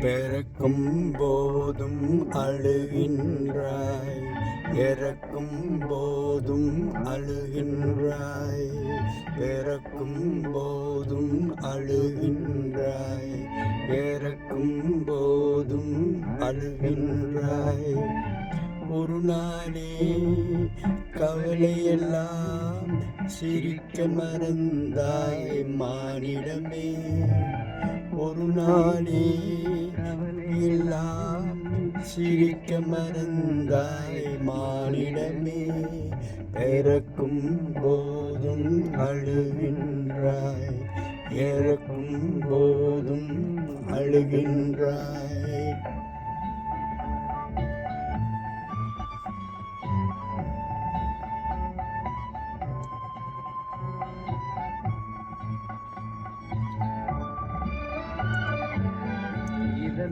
பிறக்கும் போதும் அழுகின்றாய், இறக்கும் போதும் அழுகின்றாய். பிறக்கும் போதும் அழுகின்றாய், இறக்கும் போதும் அழுகின்றாய். ஒரு நாளே கவலையெல்லாம் சிரிக்க மறந்தாய் மானிடமே. ஒரு நாளே கவலையெல்லாம் சிரிக்க மறந்தாய் மானிடமே. பிறக்கும் போதும் அழுகின்றாய், இறக்கும் போதும் அழுகின்றாய்.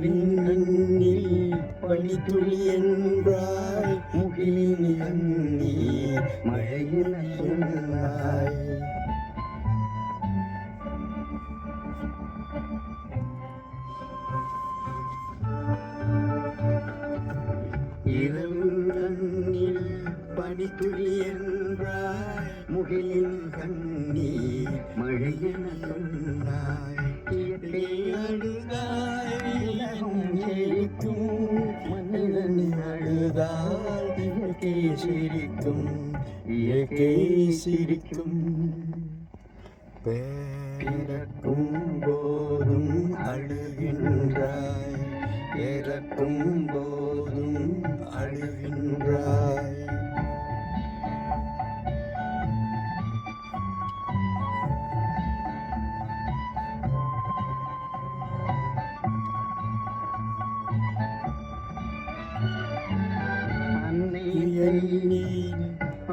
விண்ணில் பனித்துளி என்றாய், முகிலின் கண்ணீர் மழையில் சொன்னாய். இரவு கண்ணில் பனித்துளி என்றாய், முகிலின் கண்ணீர் மழையில் சொன்னாய். மனிதன் அழுதால் இயற்கை சிரிக்கும், இயற்கை சிரிக்கும். பிறக்கும் போதும் அழுகின்றாய், இறக்கும் போதும் அழுகின்றாய். நீர்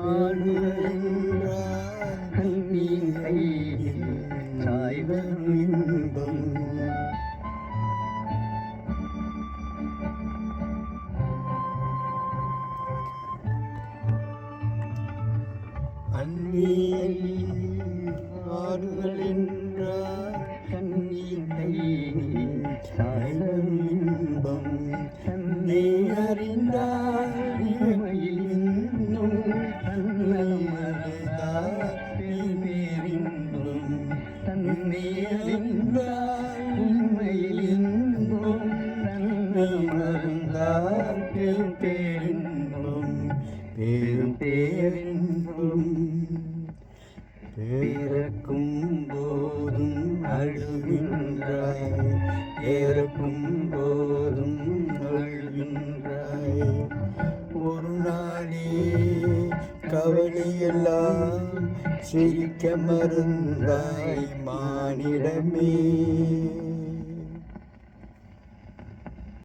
ஆடுகின்றாய், கண்ணீர் கையில் சாய்வரும் இன்பம். அந்நியில் ஆடுகின்றாய், கண்ணீர் கையில் சாய்வரும் இன்பம். நீ அறிந்தாய் உண்மையில் இன்பம், மறந்தால் பெரும் பேரின்பம், பெரும் பேரின்பம். பிறக்கும் போதும் அழுகின்றாய், இறக்கும் போதும் அழுகின்றாய். ஒரு நாளே கவலையெல்லாம் சிரிக்க மறந்தாய் மானிடமே.